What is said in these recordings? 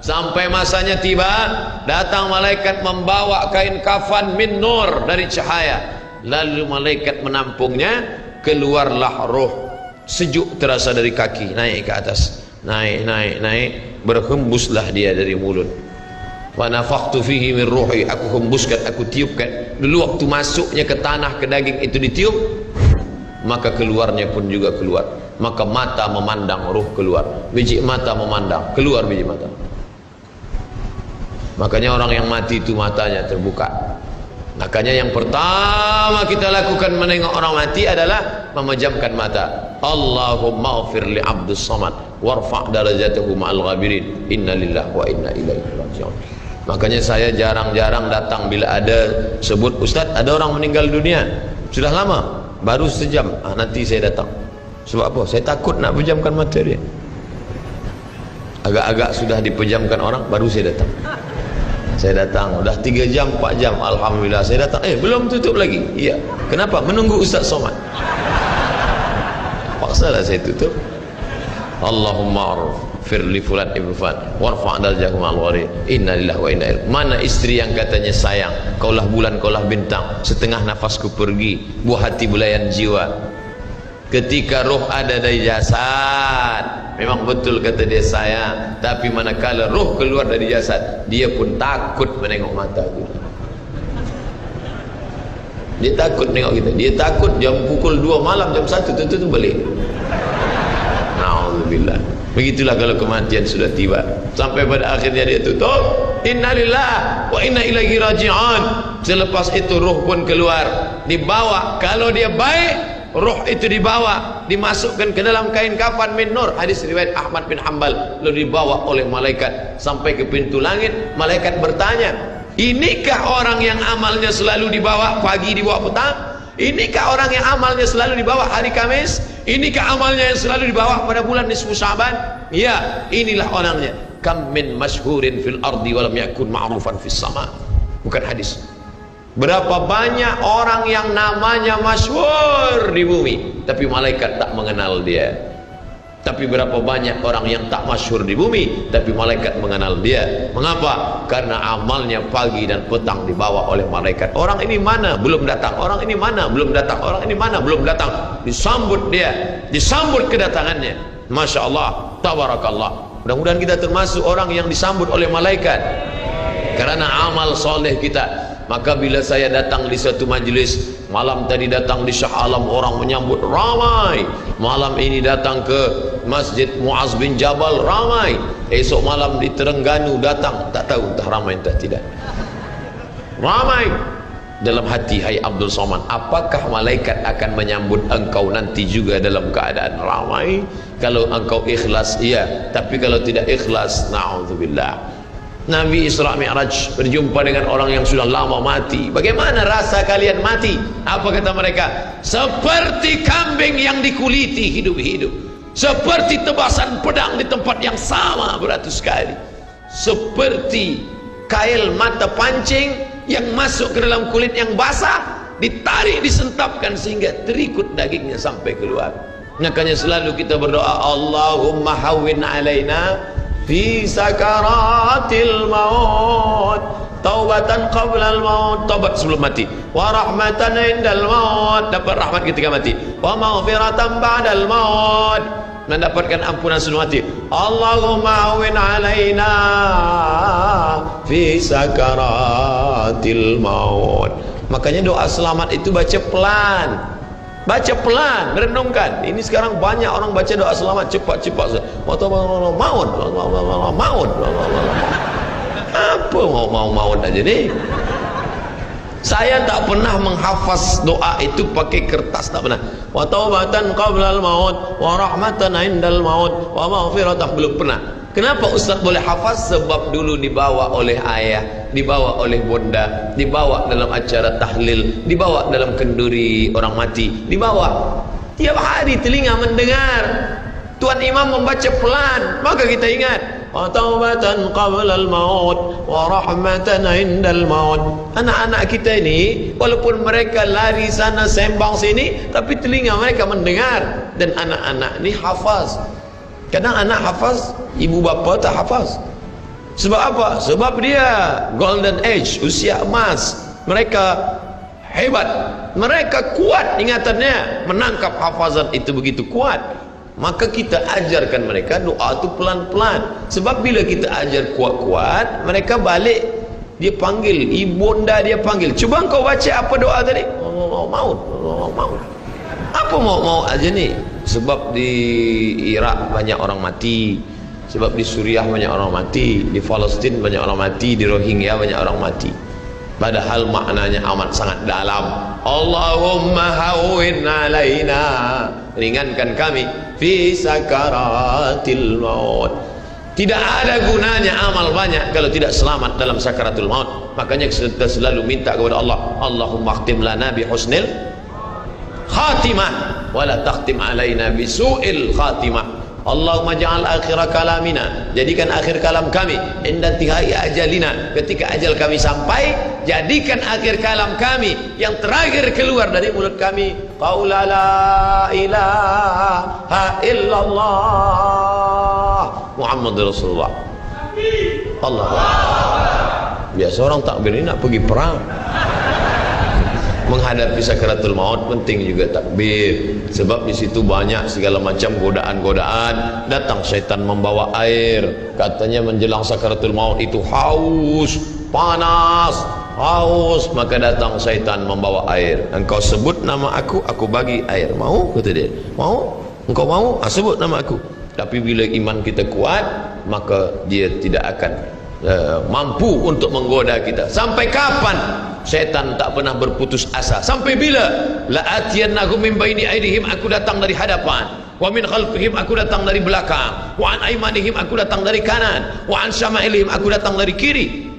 Sampai masanya tiba, datang malaikat membawa kain kafan min nur, dari cahaya. Lalu malaikat menampungnya, keluarlah roh. Sejuk terasa dari kaki, naik ke atas, naik, berhembuslah dia dari mulut. Wa nafakhtu fihi min ruhi, aku hembuskan, aku tiupkan. Dulu waktu masuknya ke tanah, ke daging itu ditiup, maka keluarnya pun juga keluar. Maka mata memandang, ruh keluar. Biji mata memandang, keluar biji mata. Makanya orang yang mati itu matanya terbuka. Makanya yang pertama kita lakukan menengok orang mati adalah memejamkan mata. Allahumma ighfir li abdus samad warfa' darajatahu ma'al ghabirin. Inna lillahi wa inna ilaihi raji'un. Makanya saya jarang-jarang datang bila ada sebut, Ustaz ada orang meninggal dunia, sudah lama, baru sejam, nanti saya datang. Sebab apa? Saya takut nak pejamkan mata dia. Agak-agak sudah dipejamkan orang, baru saya datang. Saya datang, udah 3 jam, 4 jam, alhamdulillah saya datang. Belum tutup lagi. Iya. Kenapa? Menunggu Ustaz Somad. Paksalah saya tutup. Allahumma ighfir li fulan ibn fulan warfa' darajatahu ma'al ghabirin. Inna lillahi wa inna ilaihi. Mana istri yang katanya sayang, kaulah bulan, kaulah bintang, setengah nafasku pergi, buah hati belayan jiwa. Ketika roh ada dari jasad, memang betul kata dia sayang, tapi manakala roh keluar dari jasad, dia pun takut menengok mata kita. Dia takut menengok kita. Dia takut jam pukul 2 malam, jam 1 tutup balik. Na'udzubillah. Begitulah kalau kematian sudah tiba. Sampai pada akhirnya dia tutup, innalillahi wa inna ilaihi raji'un. Selepas itu roh pun keluar, dibawa. Kalau dia baik, roh itu dibawa, dimasukkan ke dalam kain kafan min nur. Hadis riwayat Ahmad bin Hanbal. Lalu dibawa oleh malaikat sampai ke pintu langit. Malaikat bertanya, inikah orang yang amalnya selalu dibawa pagi, dibawa petang? Inikah orang yang amalnya selalu dibawa hari Kamis? Inikah amalnya yang selalu dibawa pada bulan nisfu Sya'ban? Ya, inilah orangnya. Kam min masyhurin fil ardi walam yakun ma'rufan fis sama. Bukan hadis. Berapa banyak orang yang namanya masyhur di bumi, tapi malaikat tak mengenal dia. Tapi berapa banyak orang yang tak masyhur di bumi, tapi malaikat mengenal dia. Mengapa? Karena amalnya pagi dan petang dibawa oleh malaikat. Orang ini mana? Belum datang. Orang ini mana? Belum datang. Orang ini mana? Belum datang. Disambut dia, disambut kedatangannya. Masya Allah, tabarakallah. Mudah-mudahan kita termasuk orang yang disambut oleh malaikat karena amal soleh kita. Maka bila saya datang di satu majlis, malam tadi datang di Shah Alam, orang menyambut ramai. Malam ini datang ke Masjid Muaz bin Jabal, ramai. Esok malam di Terengganu datang, tak tahu entah ramai entah tidak. Ramai. Dalam hati, hai Abdul Somad, apakah malaikat akan menyambut engkau nanti juga dalam keadaan ramai? Kalau engkau ikhlas, iya. Tapi kalau tidak ikhlas, na'udzubillah. Nabi Isra Mi'raj berjumpa dengan orang yang sudah lama mati. Bagaimana rasa kalian mati? Apa kata mereka? Seperti kambing yang dikuliti hidup-hidup, seperti tebasan pedang di tempat yang sama beratus kali, seperti kail mata pancing yang masuk ke dalam kulit yang basah, ditarik, disentapkan sehingga terikut dagingnya sampai keluar. Makanya selalu kita berdoa, Allahumma hawwin alaina fi sakaratil maut, taubatan qabla al maut, taubat sebelum mati, wa rahmatan indal maut, dapat rahmat ketika mati, wa maghfiratan ba'dal maut, mendapatkan ampunan sebelum mati. Allahumma awin alaina fi sakaratil maut. Makanya doa selamat itu baca pelan. Baca pelan, merenungkan. Ini sekarang banyak orang baca doa selamat cepat-cepat. Maut. Apa maut aja nih? Saya tak pernah menghafaz doa itu pakai kertas, tak pernah. Wa taubatan qabla al-maut wa rahmatan indal maut wa maghfiratan, belum pernah. Kenapa Ustaz boleh hafaz? Sebab dulu dibawa oleh ayah, dibawa oleh bunda, dibawa dalam acara tahlil, dibawa dalam kenduri orang mati, dibawa. Tiap hari telinga mendengar Tuan Imam membaca pelan, maka kita ingat. Wa taubatan qabla al-maut wa rahmatan indal maut. Anak-anak kita ini walaupun mereka lari sana sembang sini, tapi telinga mereka mendengar. Dan anak-anak ini hafaz. Kadang anak hafaz, ibu bapa tak hafaz. Sebab apa? Sebab dia golden age, usia emas. Mereka hebat, mereka kuat ingatannya, menangkap hafazan itu begitu kuat. Maka kita ajarkan mereka doa itu pelan-pelan. Sebab bila kita ajar kuat-kuat, mereka balik, dia panggil, ibunda dia panggil, cuba kau baca apa doa tadi? Allah maut, Allah maut. Apa mau aja ni? Sebab di Irak banyak orang mati, sebab di Suriah banyak orang mati, di Palestin banyak orang mati, di Rohingya banyak orang mati. Padahal maknanya amat sangat dalam. Allahumma hawwin alaina, ringankan kami fi sakaratil maut. Tidak ada gunanya amal banyak kalau tidak selamat dalam sakaratul maut. Makanya kita selalu minta kepada Allah, Allahumma khtim lana bi husnil khatimah wa la takhtim alaina bi su'il khatimah. Allahumma ja'al akhir kalamina, jadikan akhir kalam kami inda tihai ajalina, ketika ajal kami sampai, jadikan akhir kalam kami yang terakhir keluar dari mulut kami qaula la ilaha illallah Muhammadur Rasulullah. Allah. Biasa orang takbir ini nak pergi perang, menghadapi sakaratul maut penting juga takbir. Sebab di situ banyak segala macam godaan-godaan. Datang syaitan membawa air, katanya menjelang sakaratul maut itu haus, panas, haus, maka datang syaitan membawa air. Engkau sebut nama aku bagi air. Mau? Kata dia. Mau? Engkau mau? Sebut nama aku. Tapi bila iman kita kuat, maka dia tidak akan mampu untuk menggoda kita. Sampai kapan syaitan tak pernah berputus asa? Sampai bila? La atiyannahum min baini aydihim, aku datang dari hadapan, wa min khalfihim, aku datang dari belakang, wa an aymanihim, aku datang dari kanan, wa an syama'ilihim, aku datang dari kiri.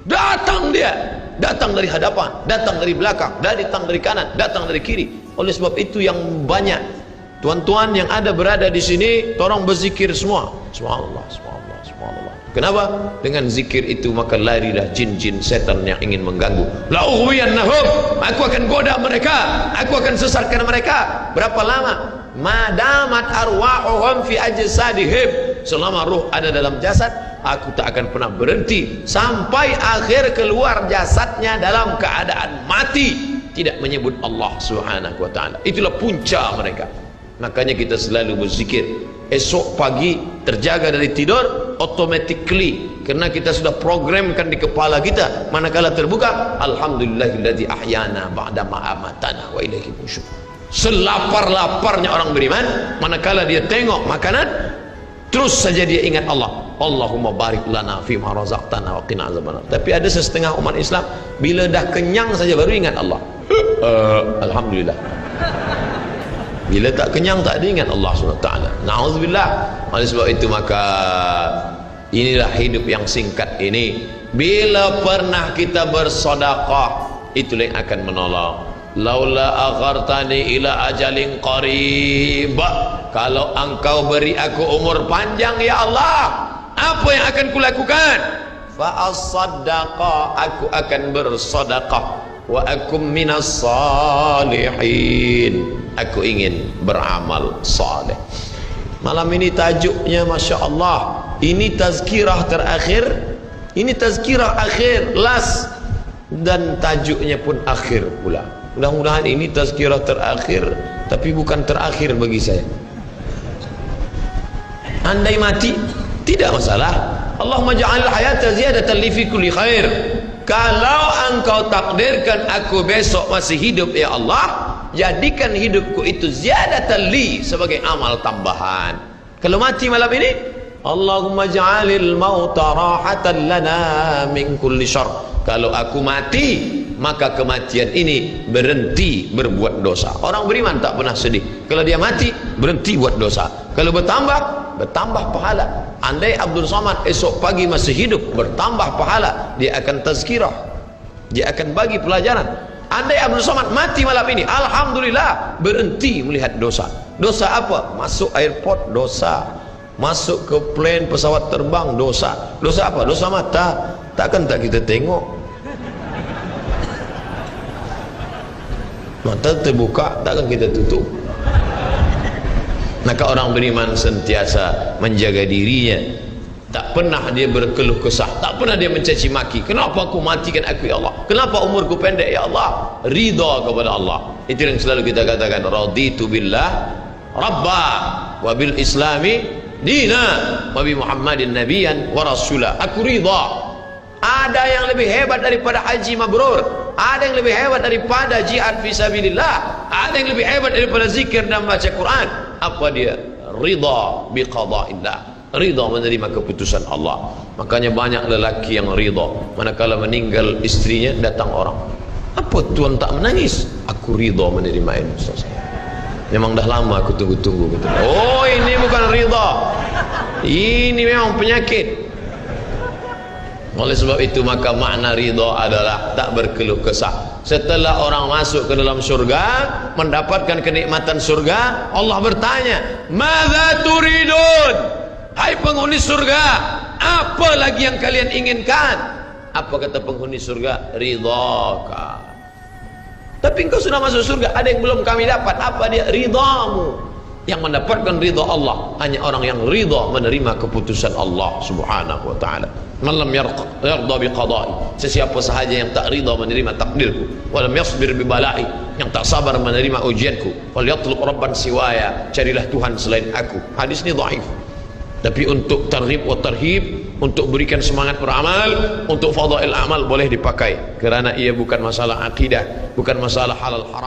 Datang dia, datang dari hadapan, datang dari belakang, datang dari kanan, datang dari kiri. Oleh sebab itu yang banyak tuan-tuan yang ada berada di sini, tolong berzikir semua. Subhanallah, subhanallah, subhanallah. Kenapa? Dengan zikir itu maka larilah jin-jin setan yang ingin mengganggu. La ughwiyannahum, aku akan goda mereka, aku akan sesatkan mereka. Berapa lama? Madamat arwahuhum fi ajsadihim, selama ruh ada dalam jasad, aku tak akan pernah berhenti sampai akhir keluar jasadnya dalam keadaan mati, tidak menyebut Allah Subhanahu wa taala. Itulah punca mereka. Makanya kita selalu berzikir. Esok pagi terjaga dari tidur automatically, kerana kita sudah programkan di kepala kita, manakala terbuka, alhamdulillahilladzi ahyana ba'da ma amatana wa ilaihi nusyur. Selapar-laparnya orang beriman, manakala dia tengok makanan, terus saja dia ingat Allah. Allahumma barik lana fima razaqtana wa qina azabannar. Tapi ada setengah umat Islam, bila dah kenyang saja baru ingat Allah. Alhamdulillah. Bila tak kenyang tak ada ingat Allah SWT. Na'udzubillah. Oleh sebab itu maka inilah hidup yang singkat ini. Bila pernah kita bersedekah, itulah yang akan menolong. Laula aghartani ila ajalin qarib, kalau engkau beri aku umur panjang ya Allah, apa yang akan kulakukan? Fa as-saddaqa, aku akan bersedekah. Wa akum minas salihin, aku ingin beramal saleh. Malam ini tajuknya Masya Allah, ini tazkirah terakhir, ini tazkirah akhir, last, dan tajuknya pun akhir pula. Mudah-mudahan ini tazkirah terakhir, tapi bukan terakhir bagi saya. Andai mati tidak masalah. Allahumma ja'al hayata ziyadatan li fi kulli khair. Kalau engkau takdirkan aku besok masih hidup ya Allah, jadikan hidupku itu ziyadatan li, sebagai amal tambahan. Kalau mati malam ini, Allahumma ja'alil mauta rahatan lana min kulli syarr. Kalau aku mati, maka kematian ini berhenti berbuat dosa. Orang beriman tak pernah sedih. Kalau dia mati, berhenti buat dosa. Kalau bertambah pahala. Andai Abdul Somad esok pagi masih hidup, bertambah pahala, dia akan tazkirah, dia akan bagi pelajaran. Andai Abdul Somad mati malam ini, alhamdulillah, berhenti melihat dosa. Dosa apa? Masuk airport, dosa. Masuk ke plane pesawat terbang, dosa. Dosa apa? Dosa mata. Takkan tak kita tengok? Mata terbuka, takkan kita tutup? Maka orang beriman sentiasa menjaga dirinya Tak pernah dia berkeluh kesah, tak pernah dia mencaci maki. Kenapa aku matikan aku ya Allah? Kenapa umurku pendek ya Allah? Ridha kepada Allah. Itu yang selalu kita katakan, raditu billah rabba wa bil islami dina wa bi Muhammadin nabiyyan wa rasula. Aku ridha. Ada yang lebih hebat daripada haji mabrur, ada yang lebih hebat daripada jihad fisabilillah, ada yang lebih hebat daripada zikir dan baca Quran. Apa dia? Ridha bi qada'illah, ridha menerima keputusan Allah. Makanya banyak lelaki yang ridha manakala meninggal istrinya, datang orang, apa tuan tak menangis? Aku ridha menerima ini, Ustaz. Memang dah lama aku tunggu-tunggu gitu. Oh, ini bukan ridha, ini memang penyakit. Oleh sebab itu maka makna ridha adalah tak berkeluh kesah. Setelah orang masuk ke dalam surga, mendapatkan kenikmatan surga, Allah bertanya, "Madza turidun?" Hai penghuni surga, apa lagi yang kalian inginkan? Apa kata penghuni surga? Ridhaka. Tapi engkau sudah masuk surga, ada yang belum kami dapat. Apa dia? Ridhamu. Yang mendapatkan ridha Allah hanya orang yang ridha menerima keputusan Allah Subhanahu wa taala. Man lam yarda bi qada'i, sesiapa sahaja yang tak ridha menerima takdirku, wa lam yasbir bi bala'i, yang tak sabar menerima ujianku, wal yatlub rabban siwaya, carilah Tuhan selain aku. Hadis ini dhaif. Tapi untuk targhib wa tarhib, untuk berikan semangat beramal, untuk fadail amal boleh dipakai, kerana ia bukan masalah akidah, bukan masalah halal haram.